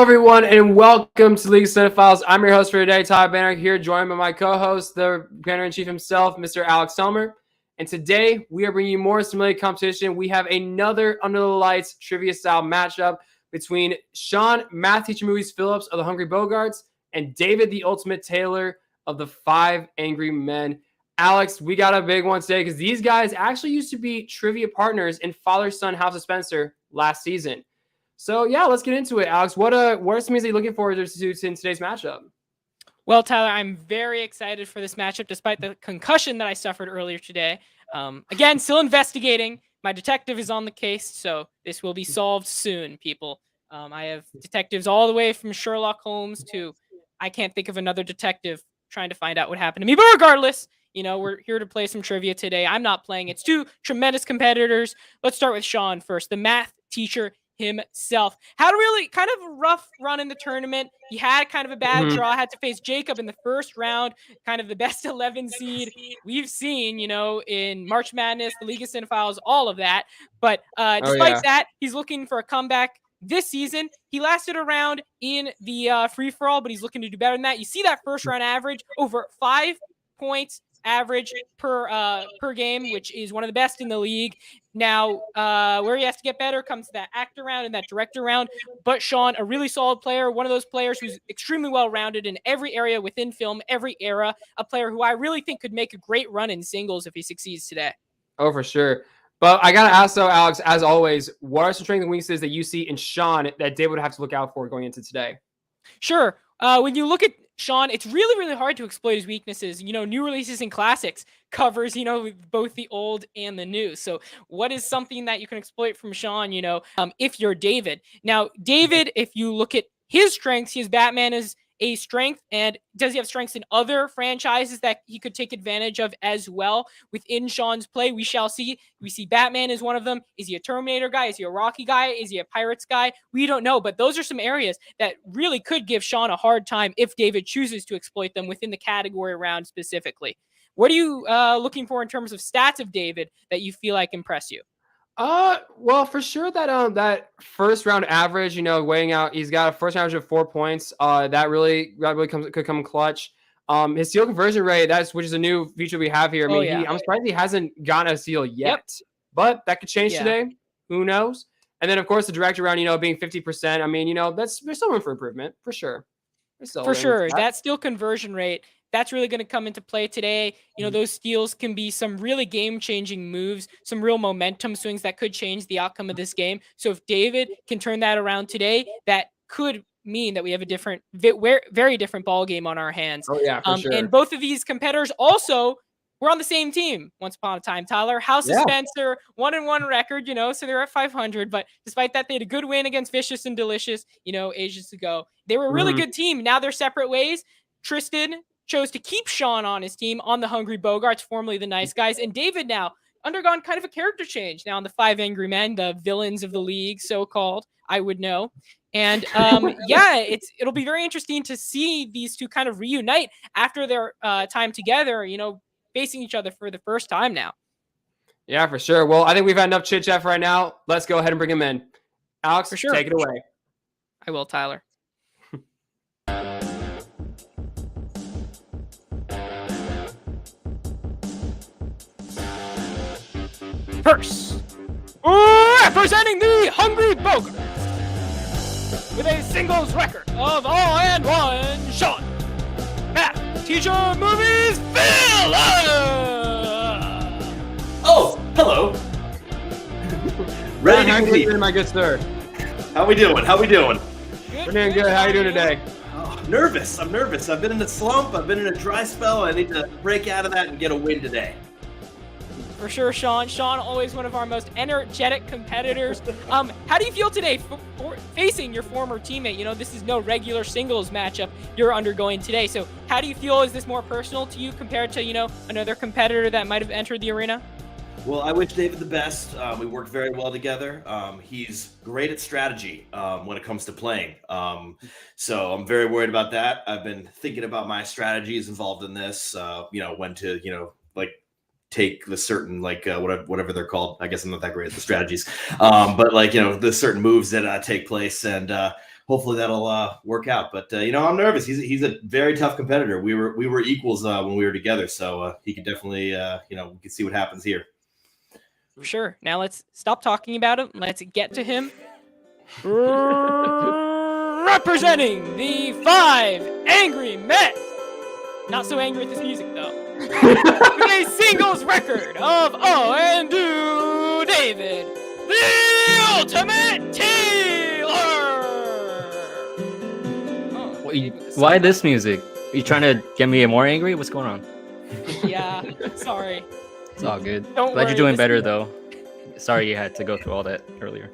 everyone, and welcome to League of Cinephiles. I'm your host for today, Todd Banner, here joined by my co-host, the Banner-in-Chief himself, Mr. Alex Helmer. And today, we are bringing you more simulated competition. We have another Under the Lights trivia-style matchup between Sean Math Teacher Movies Phillips of the Hungry Bogarts and David the Ultimate Taylor of the Five Angry Men. Alex, we got a big one today because these guys actually used to be trivia partners in Father-Son House of Spencer last season. So, yeah, let's get into it, Alex. What are some things that you're looking forward to in today's matchup? Well, Tyler, I'm very excited for this matchup despite the concussion that I suffered earlier today. Again, still investigating. My detective is on the case, so this will be solved soon, people. I have detectives all the way from Sherlock Holmes to I can't think of another detective trying to find out what happened to me. But regardless, we're here to play some trivia today. I'm not playing. It's two tremendous competitors. Let's start with Sean first, the math teacher himself. Had a really kind of a rough run in the tournament. He had kind of a bad draw, had to face Jacob in the first round, kind of the best 11 seed we've seen, in March Madness, the League of Cinephiles, all of that. But despite that, he's looking for a comeback this season. He lasted around in the free-for-all, but he's looking to do better than that. You see that first round average, over 5 points average per game, which is one of the best in the league. Now, where he has to get better comes to that actor round and that director round. But Sean, a really solid player, one of those players who's extremely well-rounded in every area within film, every era, a player who I really think could make a great run in singles if he succeeds today. Oh, for sure. But I got to ask, though, Alex, as always, what are some strengths and weaknesses that you see in Sean that Dave would have to look out for going into today? Sure. When you look at Sean, it's really, really hard to exploit his weaknesses. New releases and classics covers, both the old and the new. So what is something that you can exploit from Sean, if you're David? Now, David, if you look at his strengths, his Batman is a strength. And does he have strengths in other franchises that he could take advantage of as well within Sean's play? We shall see. We see Batman is one of them. Is he a Terminator guy? Is he a Rocky guy? Is he a Pirates guy? We don't know, but those are some areas that really could give Sean a hard time if David chooses to exploit them within the category round specifically. What are you looking for in terms of stats of David that you feel like impress you? Well, for sure that first round average, weighing out, he's got a first average of 4 points. That really could come clutch. His steal conversion rate, which is a new feature we have here. I'm surprised he hasn't gotten a steal yet, but that could change today. Who knows? And then of course the director round, being 50%. There's some room for improvement for sure. For sure, that steal conversion rate. That's really going to come into play today. Those steals can be some really game-changing moves, some real momentum swings that could change the outcome of this game. So if David can turn that around today, that could mean that we have a very different ball game on our hands. Oh, yeah, for sure. And both of these competitors also were on the same team once upon a time, Tyler. House of Spencer, 1-1 record, so they're at 500. But despite that, they had a good win against Vicious and Delicious, ages ago. They were a really good team. Now they're separate ways. Tristan chose to keep Sean on his team on the Hungry Bogarts, formerly the Nice Guys. And David now undergone kind of a character change now on the Five Angry Men, the villains of the league, so-called, I would know. And it'll be very interesting to see these two kind of reunite after their time together, facing each other for the first time now. Yeah, for sure. Well, I think we've had enough chit-chat for right now. Let's go ahead and bring him in. Alex, for sure. Take it away. I will, Tyler. First, representing the Hungry Bogarts with a singles record of 0-1, Sean Math Teacher Movies Phillips. Oh, hello. Ready to compete, my good sir. How we doing? We're doing good. How are you doing today? Oh, nervous. I'm nervous. I've been in a slump. I've been in a dry spell. I need to break out of that and get a win today. For sure, Sean. Sean, always one of our most energetic competitors. How do you feel today facing your former teammate? This is no regular singles matchup you're undergoing today. So how do you feel? Is this more personal to you compared to, another competitor that might have entered the arena? Well, I wish David the best. We work very well together. He's great at strategy when it comes to playing. So I'm very worried about that. I've been thinking about my strategies involved in this, when to, take the certain whatever they're called. I guess I'm not that great at the strategies, but the certain moves that take place, and hopefully that'll work out. But I'm nervous. He's a very tough competitor. We were equals when we were together, so he could definitely we can see what happens here. For sure. Now let's stop talking about him. Let's get to him. Representing the 5 Angry Men. Not so angry at this music though. With a singles record of 0-2, David, the Ultimate Taylor. Why this music? Are you trying to get me more angry? What's going on? Yeah, sorry. It's all good. Don't Glad worry, you're doing this better is- though. Sorry you had to go through all that earlier.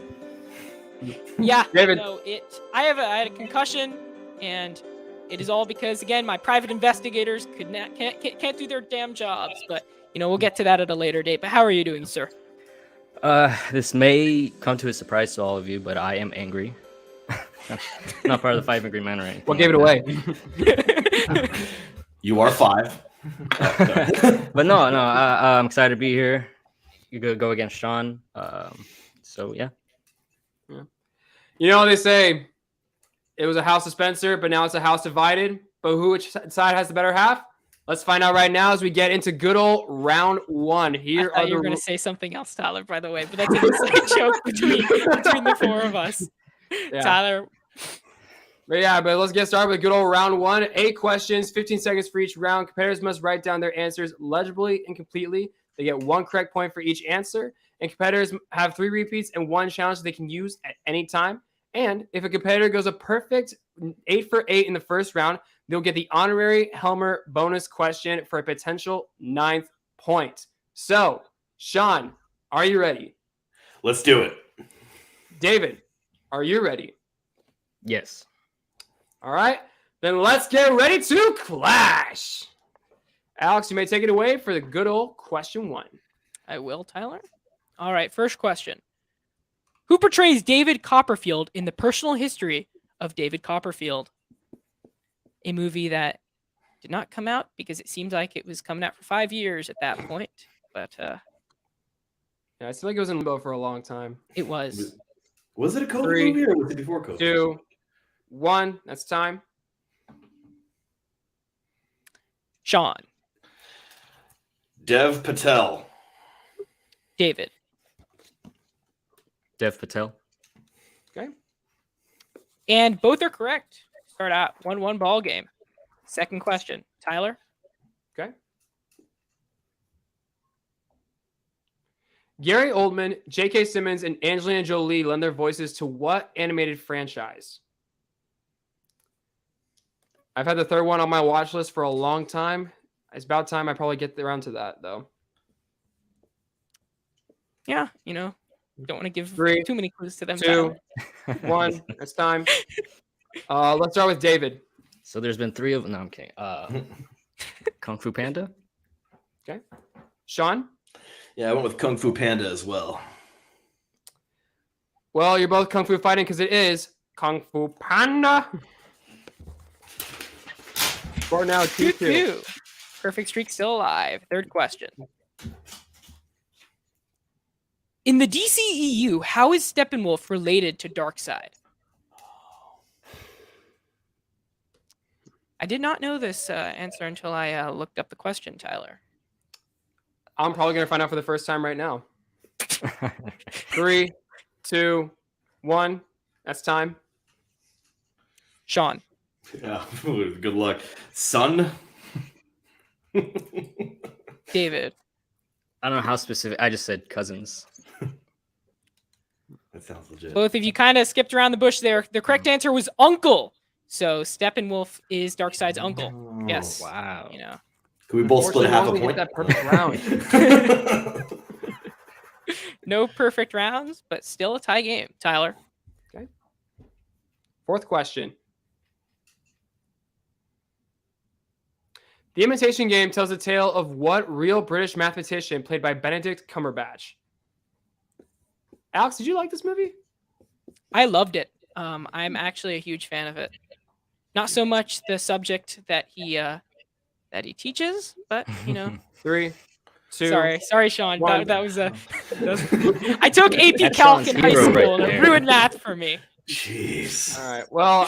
Yeah, David. so I had a concussion, and it is all because, again, my private investigators can't do their damn jobs. But we'll get to that at a later date. But how are you doing, sir? This may come to a surprise to all of you, but I am angry. Not part of the 5 Angry Men or anything. What gave it like away? You are 5. But no, I'm excited to be here. You could go against Sean. So yeah. They say it was a house of Spencer, but now it's a house divided. But which side has the better half? Let's find out right now as we get into good old round 1. Here I thought are you were the going to say something else, Tyler, by the way. But that's an inside joke between the 4 of us. Yeah. Tyler. But let's get started with good old round 1. 8 questions, 15 seconds for each round. Competitors must write down their answers legibly and completely. They get 1 correct point for each answer. And competitors have 3 repeats and 1 challenge they can use at any time. And if a competitor goes a perfect 8 for 8 in the first round, they'll get the honorary Helmer bonus question for a potential 9th point. So, Sean, are you ready? Let's do it. David, are you ready? Yes. All right, then let's get ready to clash. Alex, you may take it away for the good old question 1. I will, Tyler. All right, first question. Who portrays David Copperfield in The Personal History of David Copperfield? A movie that did not come out because it seemed like it was coming out for 5 years at that point. But Yeah, I feel like it was in limbo for a long time. it was. Was it a COVID 3, movie or was it before COVID? 2, 1. That's time. Sean. Dev Patel. David. Dev Patel. Okay. And both are correct. Start out 1-1 ball game. Second question. Tyler. Okay. Gary Oldman, J.K. Simmons, and Angelina Jolie lend their voices to what animated franchise? I've had the third one on my watch list for a long time. It's about time I probably get around to that, though. Yeah, don't want to give 3, too many clues to them. 2, 1. That's time. Let's start with David. So there's been 3 of them. No, I'm kidding. Kung Fu Panda. Okay. Sean? Yeah, I went with Kung Fu Panda as well. Well, you're both Kung Fu fighting because it is Kung Fu Panda. For now, 2-2. 2-2. Perfect streak still alive. Third question. In the DCEU, how is Steppenwolf related to Darkseid? I did not know this answer until I looked up the question, Tyler. I'm probably going to find out for the first time right now. 3, 2, 1. That's time. Sean. Yeah, good luck. Son? David. I don't know how specific. I just said cousins. That sounds legit. Both of you kind of skipped around the bush there. The correct answer was uncle. So Steppenwolf is Darkseid's uncle. Oh, Yes. Wow. Can we both split half a Unfortunately, point? we hit that perfect round. No perfect rounds, but still a tie game. Tyler. Fourth question. The Imitation Game tells the tale of what real British mathematician played by Benedict Cumberbatch? Alex, did you like this movie? I loved it. I'm actually a huge fan of it. Not so much the subject that he teaches, but 3, 2. Sorry, Sean. One. That was I took AP That's Calc Sean's in high hero school, right and it there. ruined math for me. Jeez. All right. Well,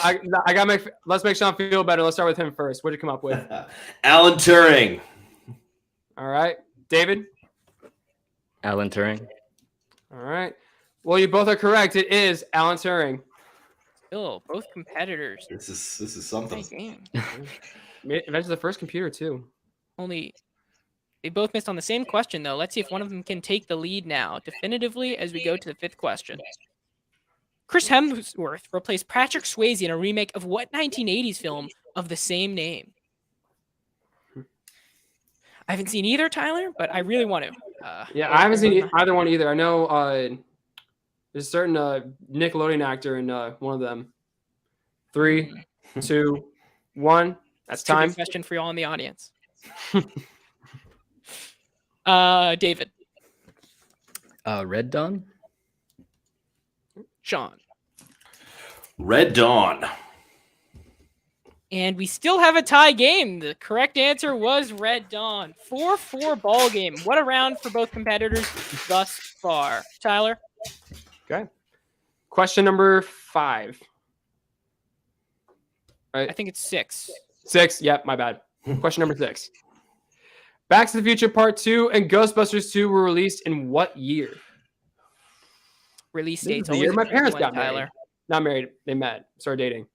let's make Sean feel better. Let's start with him first. What did you come up with? Alan Turing. All right. David? Alan Turing. All right. Well, you both are correct. It is Alan Turing. Still, both competitors. This is something. Great game. Invented the first computer, too. Only they both missed on the same question, though. Let's see if one of them can take the lead now, definitively, as we go to the 5th question. Chris Hemsworth replaced Patrick Swayze in a remake of what 1980s film of the same name? I haven't seen either, Tyler, but I really want to. Yeah, I haven't seen either one either. I know there's a certain Nickelodeon actor in one of them. 3, 2, 1. That's time. Question for you all in the audience. David. Red Dawn. Sean. Red Dawn. And we still have a tie game. The correct answer was Red Dawn. 4-4 ball game. What a round for both competitors thus far. Tyler? Okay. Question number 5. Right. I think it's 6. 6. Yep, my bad. Question number 6. Back to the Future Part 2 and Ghostbusters 2 were released in what year? Release This is dates. the year always my a tricky parents one, got Tyler. married. Not married. They met. Started dating.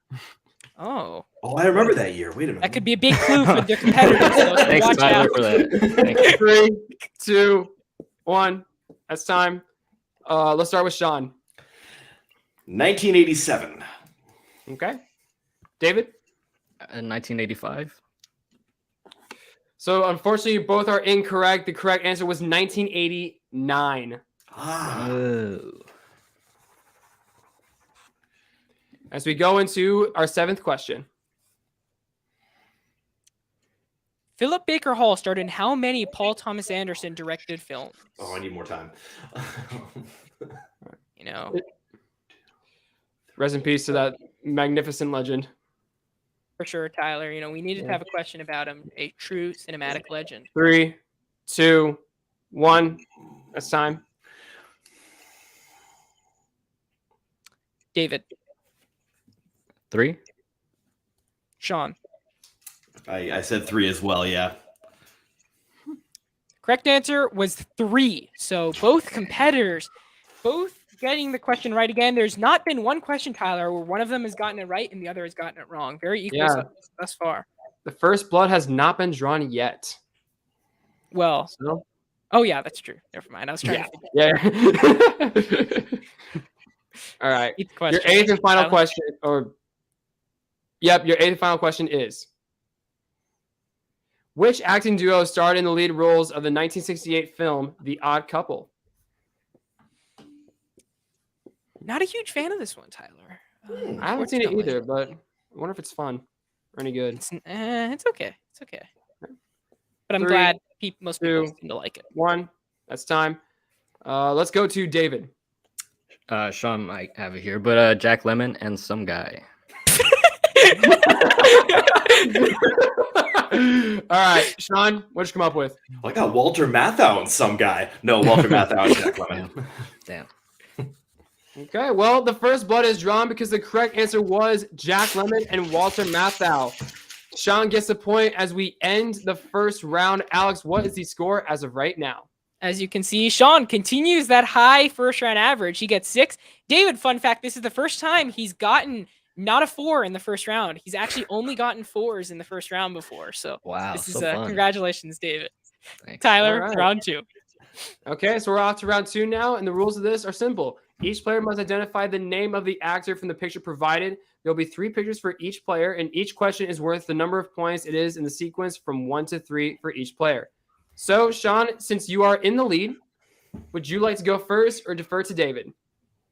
Oh. Oh, I remember that year. Wait a minute. That could be a big clue for their competitors. So Thanks, watch Tyler, out. for that. Thank you. 3, 2, 1. That's time. Let's start with Sean. 1987. Okay. David? 1985. So unfortunately, you both are incorrect. The correct answer was 1989. Oh. As we go into our 7th question. Philip Baker Hall starred in how many Paul Thomas Anderson directed films? Oh, I need more time. You know, Rest in peace to that magnificent legend. for sure, Tyler. You know, we needed to have a question about him. A true cinematic legend. 3, 2, 1. That's time. David. 3. Sean. I said 3 as well, yeah. Correct answer was 3. So both competitors, both getting the question right again. There's not been one question, Tyler, where one of them has gotten it right and the other has gotten it wrong. Very equal thus far. The first blood has not been drawn yet. Well, So, oh yeah, that's true. Never mind. I was trying to think. yeah. All right. Eighth Your question. 8th and final Tyler? question, your 8th and final question is: which acting duo starred in the lead roles of the 1968 film The Odd Couple? Not a huge fan of this one, Tyler. I haven't seen it Unfortunately. either, but I wonder if it's fun or any good. It's okay. It's okay. But I'm 3, glad most people 2, seem to like it. 1. That's time. Let's go to David. Sean might have it here, but Jack Lemmon and some guy. All right, Sean, what'd you come up with? I got Walter Matthau and some guy. No, Walter Matthau and Jack Lemmon. Damn. Okay, well, the first blood is drawn because the correct answer was Jack Lemmon and Walter Matthau. Sean gets the point as we end the first round. Alex, what is the score as of right now? As you can see, Sean continues that high first round average. He gets 6. David, fun fact, this is the first time he's gotten not a 4 in the first round. He's actually only gotten 4s in the first round before. So Wow, this is so fun. congratulations, David. Thanks. Tyler, All right. round 2. Okay, so we're off to round 2 now, and the rules of this are simple. Each player must identify the name of the actor from the picture provided. There'll be 3 pictures for each player, and each question is worth the number of points it is in the sequence from 1 to 3 for each player. So, Sean, since you are in the lead, would you like to go first or defer to David?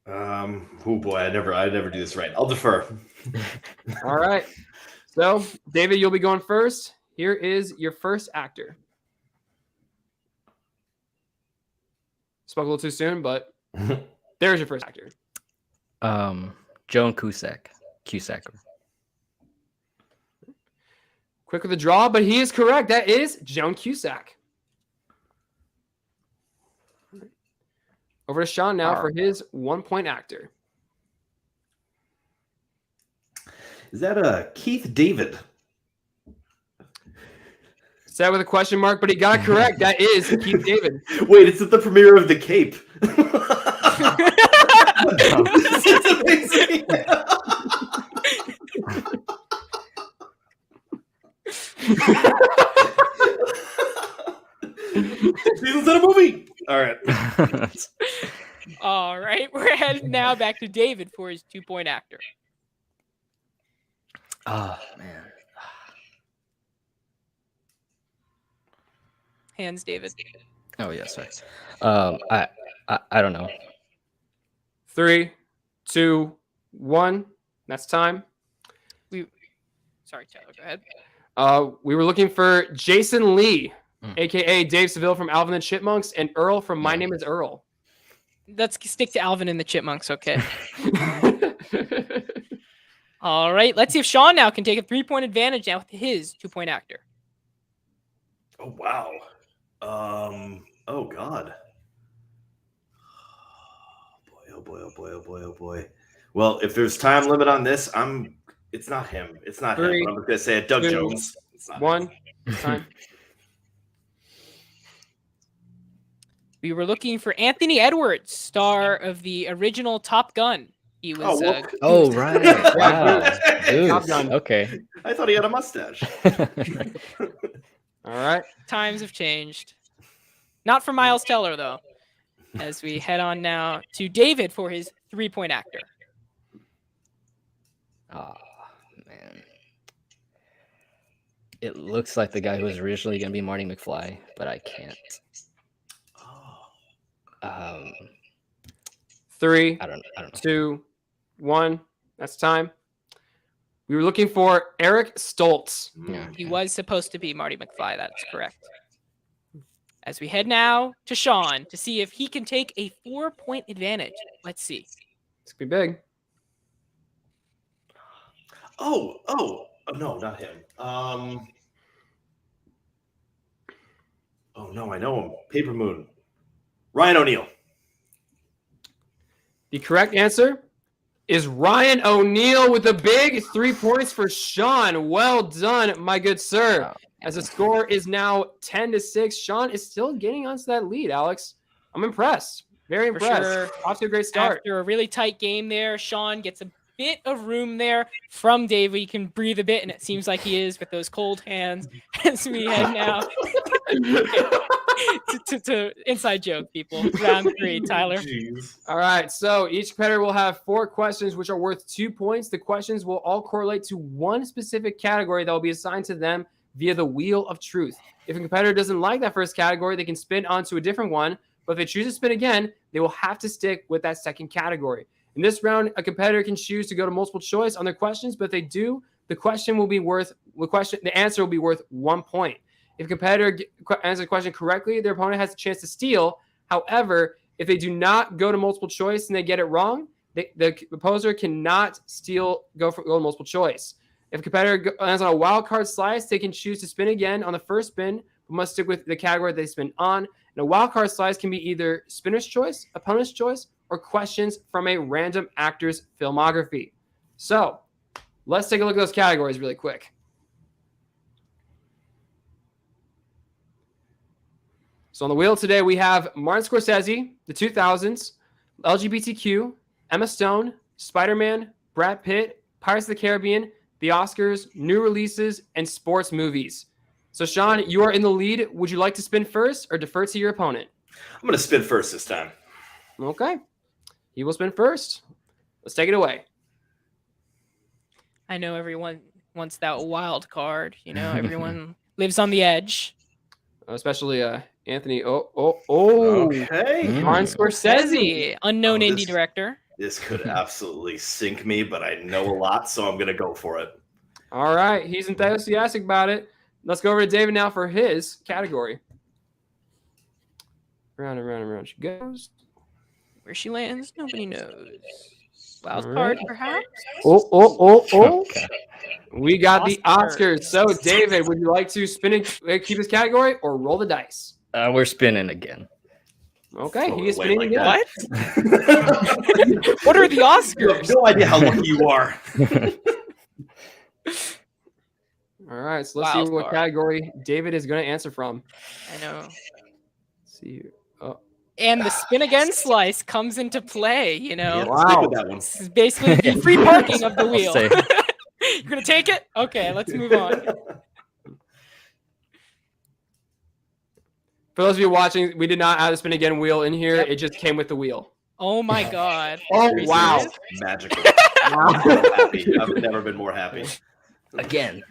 Oh boy, I never do this right. I'll defer. All right. So, David, you'll be going first. Here is your first actor. Spoke a little too soon, but there's your first actor. Joan Cusack. Quick with the draw, but he is correct. That is Joan Cusack. Over to Sean now for his 1-point actor. Is that Keith David? Said with a question mark, but he got it correct. That is Keith David. Wait, it's at the premiere of The Cape. This is amazing. Season's in a movie. All right. All right, we're headed now back to David for his 2-point actor. Oh man. Hands, David. Oh yeah, sorry. I don't know. 3, 2, 1. That's time. Sorry, Tyler. Go ahead. We were looking for Jason Lee, Mm. aka Dave Seville from Alvin and the Chipmunks, and Earl from My Name is Earl. Let's stick to Alvin and the Chipmunks, okay? All right, let's see if Sean now can take a 3-point advantage now with his 2-point actor. Oh wow. Oh god. Oh boy. Oh boy. Well, if there's time limit on this, it's not him. It's not him. 3, I'm gonna say it. Doug 2, Jones. It's not 1. him. Time. We were looking for Anthony Edwards, star of the original Top Gun. He was. Oh right. Wow. Top Dude. Gun. Okay. I thought he had a mustache. All right. Times have changed. Not for Miles Teller, though. As we head on now to David for his 3-point actor. Oh man. It looks like the guy who was originally gonna be Marty McFly, but I can't. 3, I don't know. 2, 1. That's time. We were looking for Eric Stoltz. Yeah. He was supposed to be Marty McFly. That's correct. As we head now to Sean to see if he can take a 4-point advantage. Let's see. It's gonna be big. Oh, no, not him. Oh no, I know him. Paper Moon. Ryan O'Neal. The correct answer is Ryan O'Neal with a big 3 points for Sean. Well done, my good sir. Wow. As the score is now 10-6, Sean is still getting onto that lead, Alex. I'm impressed. Very For impressed. sure. Off to a great start. After a really tight game there, Sean gets a bit of room there from Dave. He can breathe a bit, and it seems like he is with those cold hands as we head now to inside joke, people. Round 3, Tyler. Jeez. All right, so each competitor will have 4 questions, which are worth 2 points. The questions will all correlate to one specific category that will be assigned to them via the Wheel of Truth. If a competitor doesn't like that first category, they can spin onto a different one. But if they choose to spin again, they will have to stick with that second category. In this round, a competitor can choose to go to multiple choice on their questions, but if they do, the answer will be worth 1 point. If a competitor answers the question correctly, their opponent has a chance to steal. However, if they do not go to multiple choice and they get it wrong, the opposer cannot go to multiple choice. If a competitor lands on a wild card slice, they can choose to spin again on the first spin, but must stick with the category they spin on. And a wild card slice can be either spinner's choice, opponent's choice, or questions from a random actor's filmography. So let's take a look at those categories really quick. So on the wheel today, we have Martin Scorsese, the 2000s, LGBTQ, Emma Stone, Spider-Man, Brad Pitt, Pirates of the Caribbean, the Oscars, new releases, and sports movies. So Sean, you are in the lead. Would you like to spin first or defer to your opponent? I'm going to spin first this time. Okay. He will spin first. Let's take it away. I know everyone wants that wild card. You know, everyone lives on the edge. Especially Anthony. Okay. Martin Scorsese. Scorsese, unknown indie director. This could absolutely sink me, but I know a lot, so I'm going to go for it. All right. He's enthusiastic about it. Let's go over to David now for his category. Round and round and round she goes. Where she lands, nobody knows. Wild All card, right. perhaps? Okay. We got the Oscars. Oscars. So, David, would you like to spin and keep his category or roll the dice? We're spinning again. Okay, Throw he it is away spinning like again. that. What are the You have Oscars? no idea how lucky you are. All right, so let's Wild see what card. category David is going to answer from. I know. Let's see here. Oh, And the spin again slice comes into play, Yeah, Wow. stick with that one. This is basically the free parking of the I'll wheel. say. You're going to take it? Okay, let's move on. For those of you watching, we did not add a spin again wheel in here. Yep. It just came with the wheel. Oh my god. Oh, Seriously, wow. this is magical. I'm so happy. I've never been more happy. Again.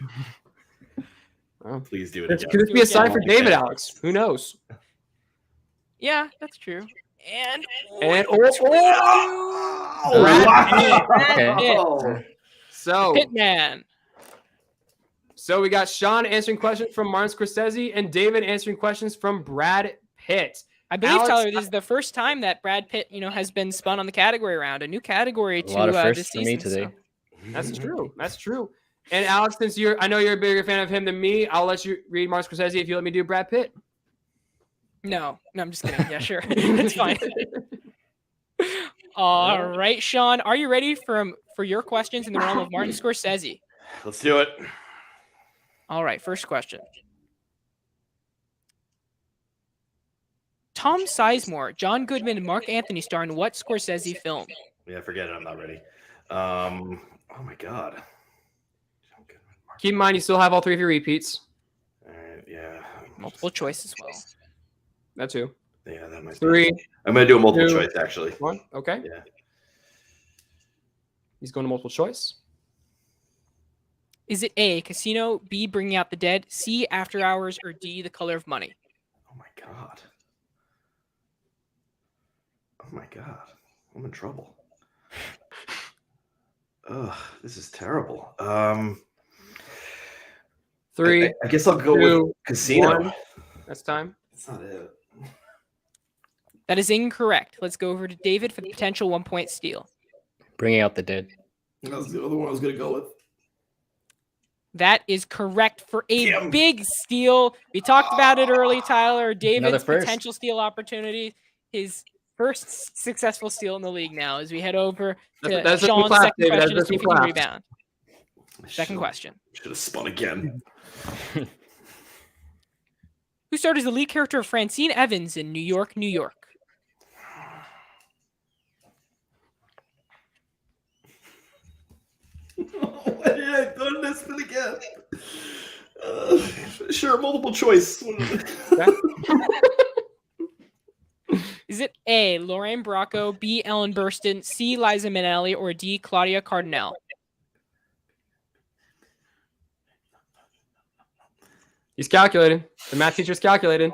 Please do it This again. could be a sign for again. David, Alex. Who knows? Yeah, that's true. And And Brad Pitt. Wow. so Pitman. we got Sean answering questions from Martin Scorsese and David answering questions from Brad Pitt. I believe, Alex, Tyler, this is the first time that Brad Pitt, has been spun on the category round. A new category A lot of to firsts this for me season. today. So. That's true. That's true. And Alex, since I know you're a bigger fan of him than me, I'll let you read Martin Scorsese if you let me do Brad Pitt. No, I'm just kidding. Yeah, sure. It's fine. All right, Sean, are you ready for your questions in the realm of Martin Scorsese? Let's do it. All right, first question. Tom Sizemore, John Goodman, and Mark Anthony star in what Scorsese film? Yeah, forget it. I'm not ready. Oh my god. Keep in mind, you still have all three of your repeats. All right, yeah. Multiple choice as well. That too. Yeah, that might be. 3, I'm gonna do a multiple 2, choice actually. 1. Okay. Yeah. He's going to multiple choice. Is it A, Casino, B, Bringing Out the Dead, C, After Hours, or D, The Color of Money? Oh my god. Oh my god. I'm in trouble. Ugh, this is terrible. 3. I guess I'll go 2, with Casino. 1. That's time. That's not it. That is incorrect. Let's go over to David for the potential 1-point steal. Bringing Out the Dead. That was the other one I was gonna go with. That is correct for a Damn. big steal. We talked about it early, Tyler. Another David's first. potential steal opportunity. His first successful steal in the league now as we head over to That's a Sean's clap, second David. question to That's see if a he can clap. rebound. Second question. Should have spun again. Who starred as the lead character of Francine Evans in New York, New York? Why did I do this spin again? Sure, multiple choice. Is it A, Lorraine Bracco, B, Ellen Burstyn, C, Liza Minnelli, or D, Claudia Cardinale? He's calculating. The math teacher's calculating.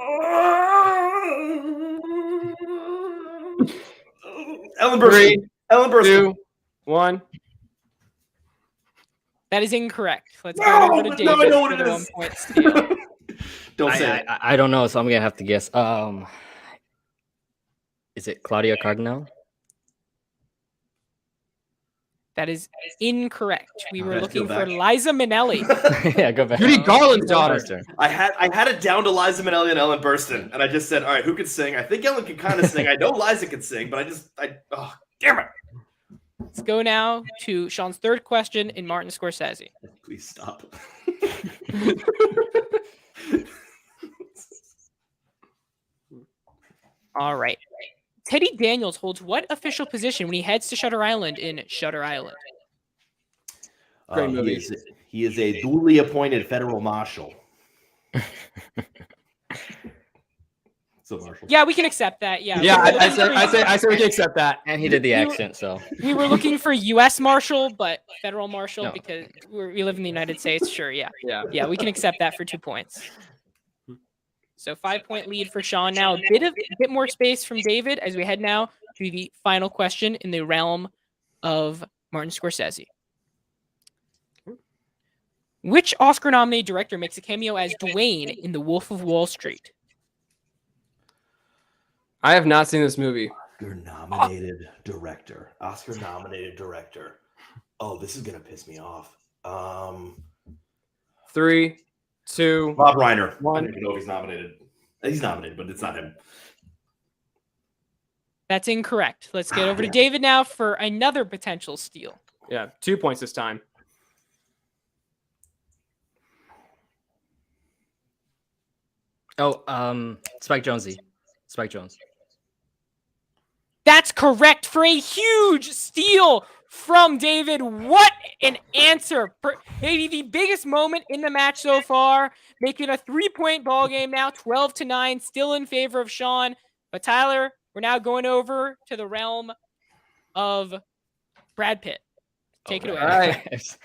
Ellen 3, Burstyn. Ellen Burstyn. 2, 1. That is incorrect. Let's No, go over to no, David I know what for it the is. 1-point steal. Don't say it. I don't know, so I'm gonna have to guess. Is it Claudia Cardinale? That is incorrect. We were Okay, looking go for back. Liza Minnelli. Yeah, go back. Judy Garland's daughter. Faster. I had it down to Liza Minnelli and Ellen Burstyn, and I just said, all right, who can sing? I think Ellen can kind of sing. I know Liza can sing, but oh, damn it. Let's go now to Sean's third question in Martin Scorsese. Please stop. All right. Teddy Daniels holds what official position when he heads to Shutter Island in Shutter Island? Great movie. He is a duly appointed federal marshal. So marshal. Yeah, we can accept that. Yeah. Yeah, We were looking I for- say we can accept that. And he did the We were- accent, so We were looking for U.S. Marshal, but federal Marshal No. because we live in the United States. Sure, yeah. Yeah. Yeah, we can accept that for 2 points. So 5-point lead for Sean. Now a bit more space from David as we head now to the final question in the realm of Martin Scorsese. Which Oscar-nominated director makes a cameo as Dwayne in The Wolf of Wall Street? I have not seen this movie. Oscar-nominated director. Oscar-nominated director. Oh, this is gonna piss me off. 3, 2. Bob Reiner. I One. don't even know if he's nominated. He's nominated, but it's not him. That's incorrect. Let's get over to David now for another potential steal. Yeah, 2 points this time. Oh, Spike Jonze. Spike Jones. That's correct for a huge steal from David. What an answer. Maybe the biggest moment in the match so far, making a 3-point ball game now, 12-9, still in favor of Sean. But Tyler, we're now going over to the realm of Brad Pitt. Take it away. All right.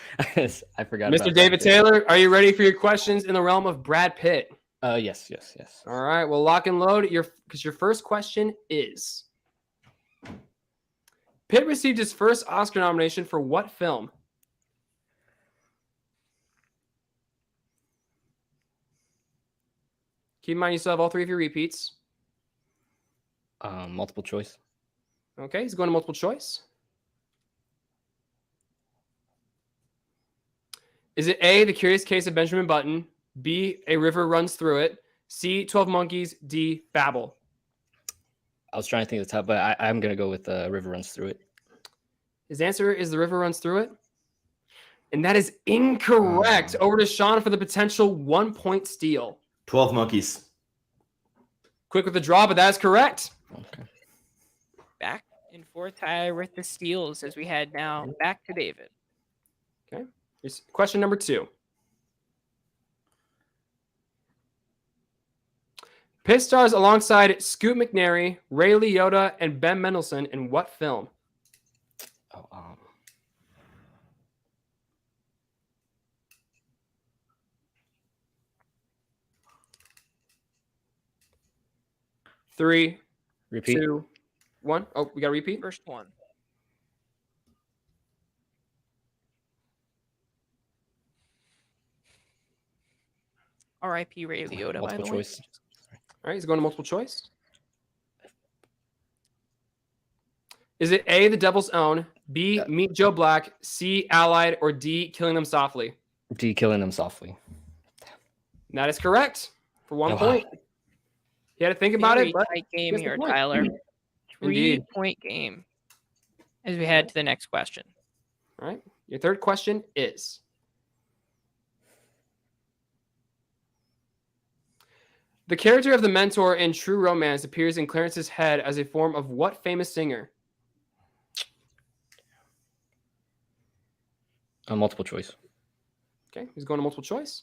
I forgot. Mr. About David Brad Pitt. Taylor, are you ready for your questions in the realm of Brad Pitt? Yes. All right. Well, lock and load because your first question is: Pitt received his first Oscar nomination for what film? Keep in mind you still have all three of your repeats. Multiple choice. Okay, he's going to multiple choice. Is it A, The Curious Case of Benjamin Button, B, A River Runs Through It, C, 12 Monkeys, D, Babel? I was trying to think of the top, but I'm going to go with River Runs Through It. His answer is The River Runs Through It. And that is incorrect. Over to Sean for the potential 1-point steal. 12 Monkeys. Quick with the draw, but that is correct. Okay. Back and forth, Tyler, with the steals as we head now back to David. Okay. Here's question number 2. Pitt stars alongside Scoot McNairy, Ray Liotta, and Ben Mendelsohn in what film? Oh, 3, repeat. 2, 1. Oh, we got to repeat? First one. R.I.P. Ray Liotta, by the Multiple way. choice. All right, he's going to multiple choice. Is it A, The Devil's Own, B, Meet Joe Black, C, Allied, or D, Killing Them Softly? D, Killing Them Softly. And that is correct for 1 Oh, point. You had to think about Very it, but tight game here's the here, point. Tyler. Indeed. 3-point game as we head to the next question. All right, your third question is: the character of the mentor in True Romance appears in Clarence's head as a form of what famous singer? Multiple choice. Okay, he's going to multiple choice.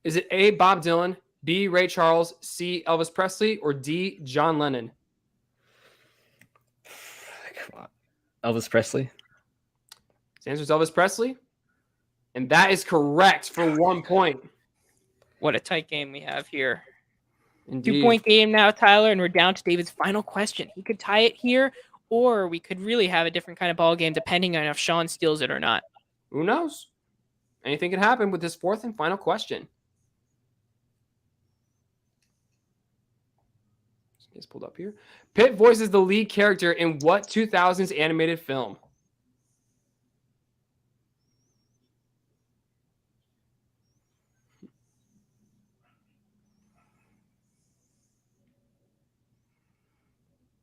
Is it A, Bob Dylan, B, Ray Charles, C, Elvis Presley, or D, John Lennon? Come on. Elvis Presley. His answer is Elvis Presley. And that is correct for 1 point. What a tight game we have here. Indeed. 2-point game now, Tyler, and we're down to David's final question. He could tie it here, or we could really have a different kind of ball game depending on if Sean steals it or not. Who knows? Anything can happen with this fourth and final question. It's pulled up here. Pitt voices the lead character in what 2000s animated film?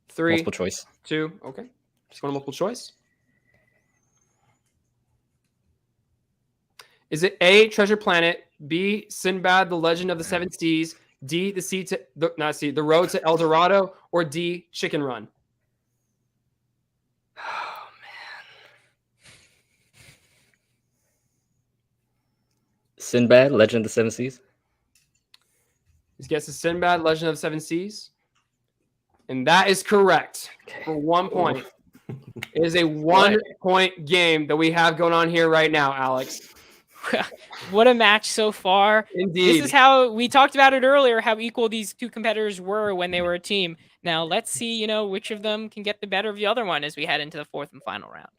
Three, Multiple choice. 2, okay. Just going to multiple choice. Is it A, Treasure Planet, B, Sinbad, The Legend of the Seven Seas, D, The Road to El Dorado, or D, Chicken Run? Oh, man. Sinbad, Legend of the Seven Seas. His guess is Sinbad, Legend of the Seven Seas. And that is correct for 1 point. It is a 1-point game that we have going on here right now, Alex. What a match so far. Indeed. This is how we talked about it earlier, how equal these two competitors were when they were a team. Now let's see, which of them can get the better of the other one as we head into the fourth and final round.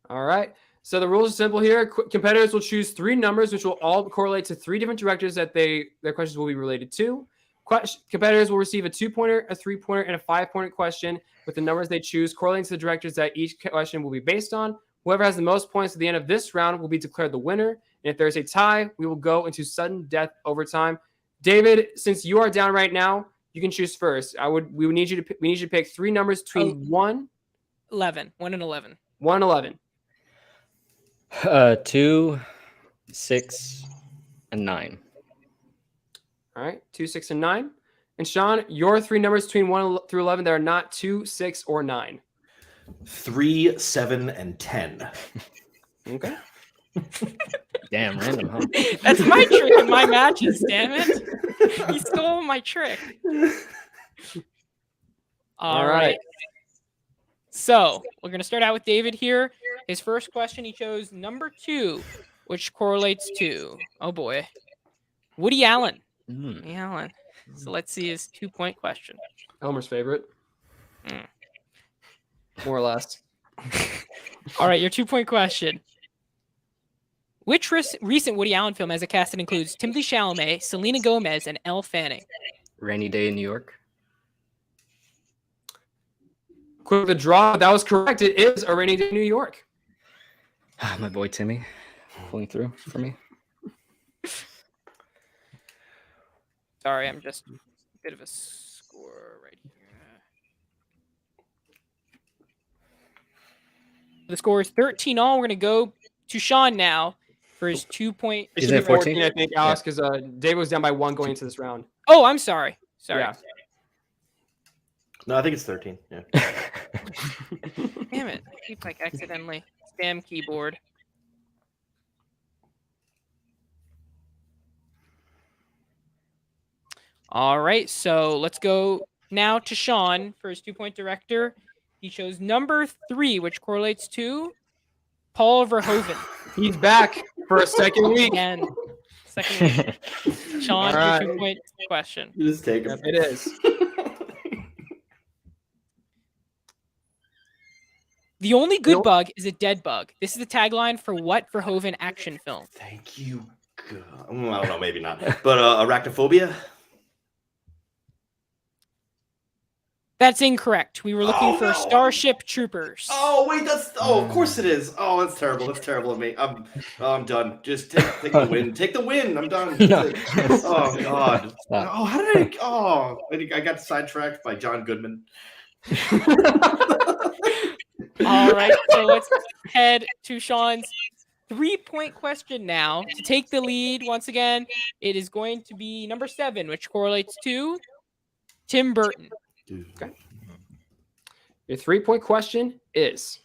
All right. So the rules are simple here. Competitors will choose 3 numbers, which will all correlate to 3 different directors that their questions will be related to. Competitors will receive a 2-pointer, a 3-pointer, and a 5-point question with the numbers they choose correlating to the directors that each question will be based on. Whoever has the most points at the end of this round will be declared the winner. And if there's a tie, we will go into sudden death overtime. David, since you are down right now, you can choose first. We need you to pick 3 numbers between 1 and 11. 1 and 11. 2, 6, and 9. All right, 2, 6, and 9. And Sean, your three numbers between 1 through 11, they're not 2, 6, or 9. 3, 7, and 10. Okay. Damn, random, huh? That's my trick in my matches, damn it. He stole my trick. All right. So we're going to start out with David here. His first question, he chose number 2, which correlates to, oh boy, Woody Allen. Woody Allen. So let's see his 2-point question. Elmer's favorite. More or less. All right, your 2-point question. Which recent Woody Allen film has a cast that includes Timothée Chalamet, Selena Gomez, and Elle Fanning? Rainy Day in New York. Quick the draw. That was correct. It is A Rainy Day in New York. My boy Timmy pulling through for me. Sorry, I'm just a bit of a score right here. The score is 13-all. We're going to go to Sean now for his 2-point. It Is should it be 14, 14? I think, Alex, because Dave was down by 1 going into this round. Oh, I'm sorry. Sorry. Yeah. No, I think it's 13. Yeah. Damn it. I keep accidentally spam keyboard. All right, so let's go now to Sean for his 2-point director. He chose number 3, which correlates to Paul Verhoeven. He's back for a second week. And second week. Sean, All your right. 2-point question. You just take Yep, it. it is. The only good Nope. bug is a dead bug. This is the tagline for what Verhoeven action film? Thank you. God. I don't know, maybe not. But arachnophobia? That's incorrect. We were looking for no. Starship Troopers. Oh, wait, of course it is. Oh, that's terrible. That's terrible of me. I'm done. Just take the win. Take the win. I'm done. No. Oh, God. Stop. Oh, how did I got sidetracked by John Goodman. All right, so let's head to Sean's 3-point question now. To take the lead, once again, it is going to be number 7, which correlates to Tim Burton. Okay. Your 3-point question is: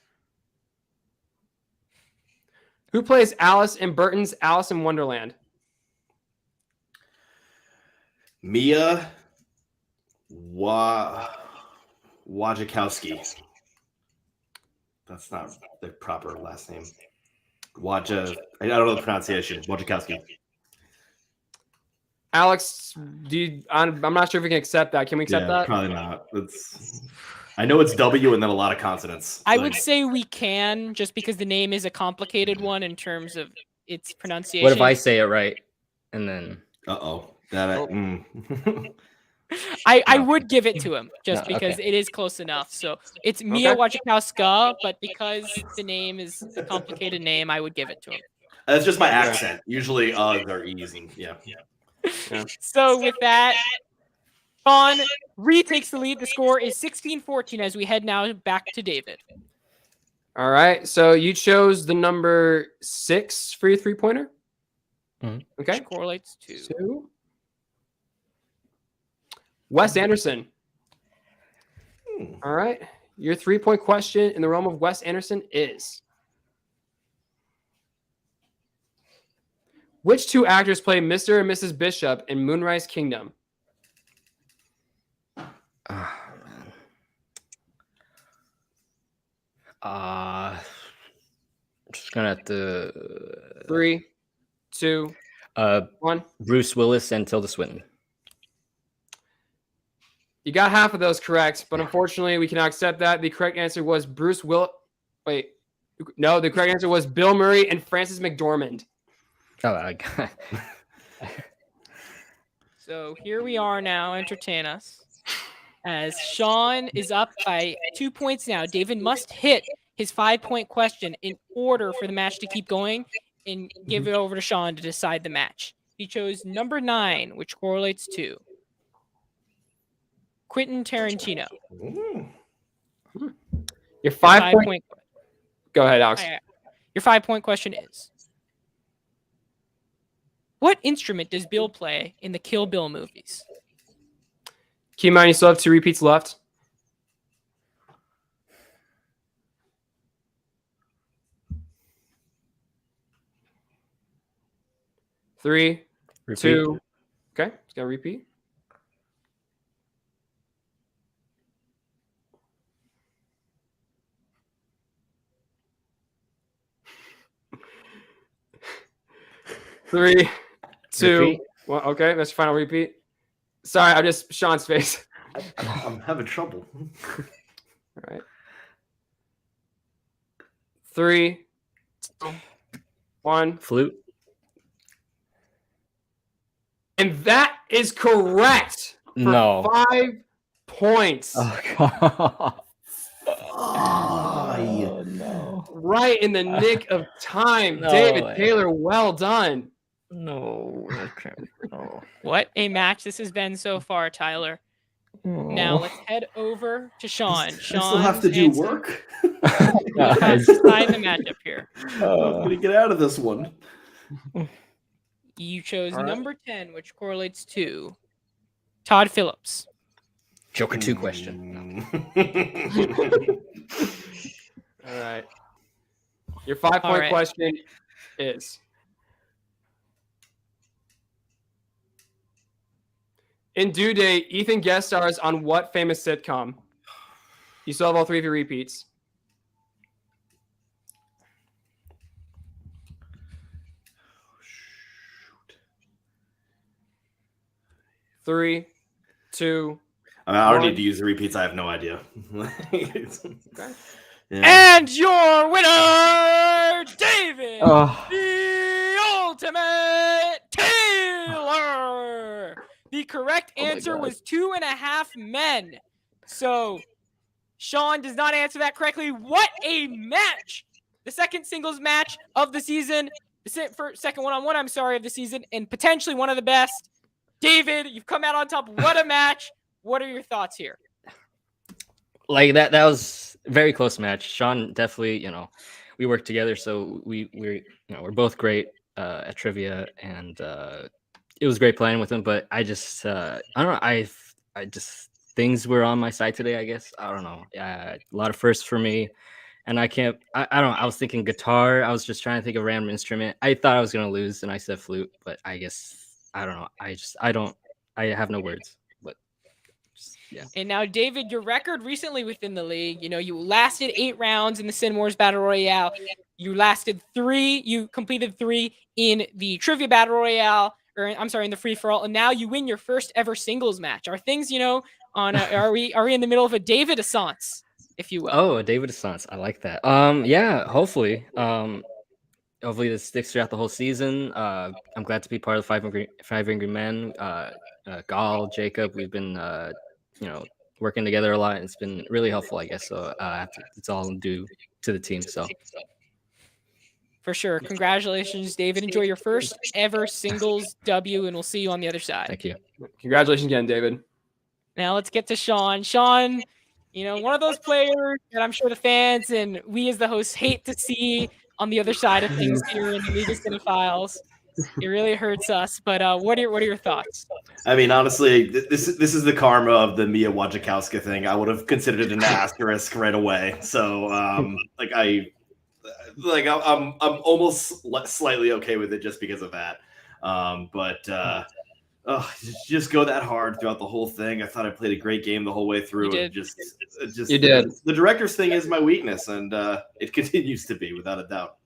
who plays Alice in Burton's Alice in Wonderland? Mia Wasikowska. That's not the proper last name. I don't know the pronunciation. Wasikowska. Alex, I'm not sure if we can accept that. Can we accept that? Probably not. I know it's W and then a lot of consonants. I would say we can, just because the name is a complicated one in terms of its pronunciation. What if I say it right and then? I would give it to him just No, because okay. it is close enough. So it's Mia Wasikowska, but because the name is a complicated name, I would give it to him. That's just my accent. Usually, they're easy. Yeah. So with that, Sean retakes the lead. The score is 16-14 as we head now back to David. All right. So you chose the number 6 for your 3-pointer. Mhm. Okay. Which correlates to 2. Wes Anderson. All right. Your 3-point question in the realm of Wes Anderson is: which 2 actors play Mr. and Mrs. Bishop in Moonrise Kingdom? Just gonna have to 3, 2, 1. Bruce Willis and Tilda Swinton. You got half of those correct, but unfortunately, we cannot accept that. The correct answer was the correct answer was Bill Murray and Frances McDormand. Oh, I got. So here we are now. Entertain us. As Sean is up by 2 points now. David must hit his 5-point question in order for the match to keep going and give it over to Sean to decide the match. He chose number 9, which correlates to Quentin Tarantino. Your 5-point. 5-point. Go ahead, Alex. Your 5-point question is: What instrument does Bill play in the Kill Bill movies? Keep in mind, you still have 2 repeats left. Three, Repeat. 2. Okay, it's gonna repeat. Three, 2, Repeat. 1. Okay, that's your final repeat. Sorry, I'm just Sean's face. I'm having trouble. All right. 3, 2, 1. Flute. And that is correct. For No. 5 points. Oh god. Oh, no. Right in the nick of time. No David way. Taylor, well done. No. That can't be. No. What a match this has been so far, Tyler. Now let's head over to Sean. I still have to do Sean's answer. work. We'll have to decide the matchup here. I'm gonna get out of this one. You chose All right. number 10, which correlates to Todd Phillips. Joker 2 question. All right. Your 5-point right. question is: in Due Date, Ethan guest stars on what famous sitcom? You still have all 3 of your repeats. Three, 2. I don't One. need to use the repeats. I have no idea. Okay. Yeah. And your winner, David, Oh. the Ultimate Taylor. The correct Oh my answer God. was 2.5 men. So Sean does not answer that correctly. What a match! The second singles match of the season, the second one-on-one, of the season, and potentially one of the best. David, you've come out on top. What a match! What are your thoughts here? Like that was a very close match. Sean definitely, we worked together, so we're both great at trivia, and it was great playing with him. But I just I don't know. I just things were on my side today. I guess I don't know. A lot of firsts for me, and I can't. I don't know. I was thinking guitar. I was just trying to think of a random instrument. I thought I was gonna lose, and I said flute. But I guess I don't know. I have no words. But yeah. And now, David, your record recently within the league, you lasted 8 rounds in the Sin Wars Battle Royale. You completed 3 in the Trivia Battle Royale, in the free-for-all, and now you win your first ever singles match. Are things, are we in the middle of a David Assance, if you will? Oh, a David Assance. I like that. Yeah, hopefully. Hopefully this sticks throughout the whole season. I'm glad to be part of the Five Angry Men. Gal, Jacob, we've been working together a lot. It's been really helpful, I guess. So it's all due to the team. So For sure. Congratulations, David. Enjoy your first ever singles W, and we'll see you on the other side. thank you. Congratulations again, David. Now let's get to Sean. Sean, one of those players that I'm sure the fans and we as the hosts hate to see on the other side of things here in the League of Cinephiles. It really hurts us, but what are your thoughts? I mean, honestly, this is the karma of the Mia Wasikowska thing. I would have considered it an asterisk right away. So, I'm almost slightly okay with it just because of that. Just go that hard throughout the whole thing. I thought I played a great game the whole way through. You did. Just You did. The director's thing is my weakness, and it continues to be without a doubt.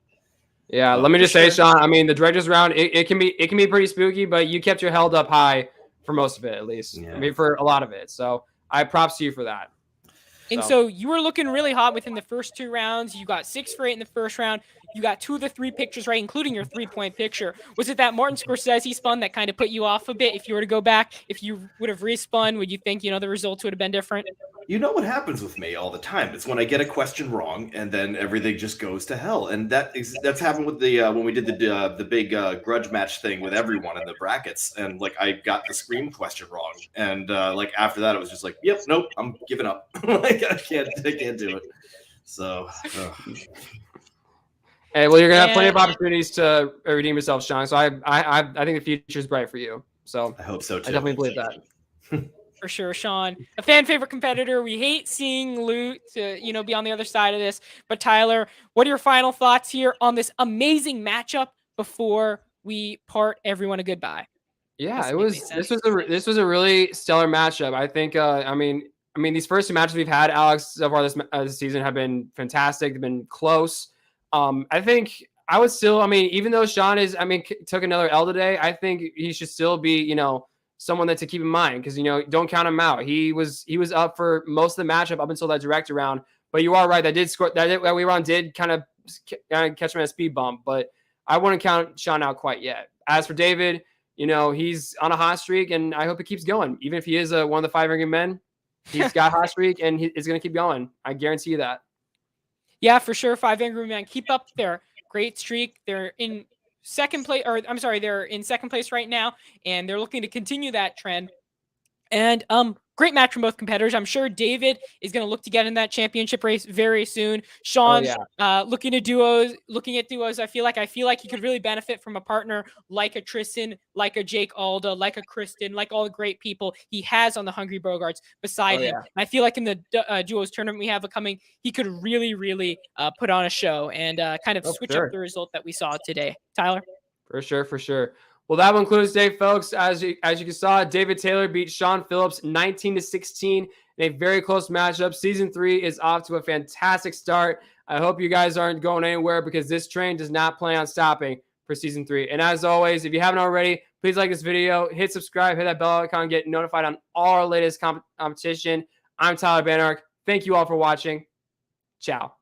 Yeah, Well, let me just for say, sure. Sean, I mean, the director's round, it can be pretty spooky, but you kept your held up high for most of it, at least. Yeah. I mean, for a lot of it. So I props to you for that. And so you were looking really hot within the first 2 rounds. You got 6 for 8 in the first round. You got 2 of the 3 pictures right, including your 3-point picture. Was it that Martin Scorsese spun that kind of put you off a bit? If you were to go back, if you would have respun, would you think, the results would have been different? You know what happens with me all the time? It's when I get a question wrong, and then everything just goes to hell. And that's happened with the when we did the big grudge match thing with everyone in the brackets, and I got the Scream question wrong, and after that it was just yep, nope, I'm giving up. I can't do it. So. Hey, well, you're gonna have plenty of And- opportunities to redeem yourself, Sean. So I think the future is bright for you. So I hope so too. I definitely believe that. For sure, Sean, a fan favorite competitor. We hate seeing Lou to, be on the other side of this. But Tyler, what are your final thoughts here on this amazing matchup before we part everyone a goodbye? Yeah, This makes this sense. was a really stellar matchup. I think. I mean, these first two matches we've had, Alex, so far this season have been fantastic. They've been close. I think I would still. I mean, even though Sean took another L today, I think he should still be, someone that to keep in mind because don't count him out. He was up for most of the matchup up until that direct round. But you are right. That we run did kind of catch him at a speed bump. But I wouldn't count Sean out quite yet. As for David, he's on a hot streak, and I hope it keeps going. Even if he is one of the 5 ranking men, he's got a hot streak, and it's going to keep going. I guarantee you that. Yeah, for sure. 5 Angry Men keep up their great streak. They're in second place, they're in second place right now, and they're looking to continue that trend. And great match from both competitors. I'm sure David is going to look to get in that championship race very soon. Sean, looking at duos. I feel like he could really benefit from a partner like a Tristan, like a Jake Alda, like a Kristen, like all the great people he has on the Hungry Bogarts beside him. And I feel like in the duos tournament we have coming, he could really, really put on a show and kind of switch up the result that we saw today. Tyler? For sure. Well, that will conclude today, folks. As you saw, David Taylor beat Sean Phillips 19-16 in a very close matchup. Season 3 is off to a fantastic start. I hope you guys aren't going anywhere because this train does not plan on stopping for Season 3. And as always, if you haven't already, please like this video, hit subscribe, hit that bell icon, get notified on all our latest competition. I'm Tyler Banark. Thank you all for watching. Ciao.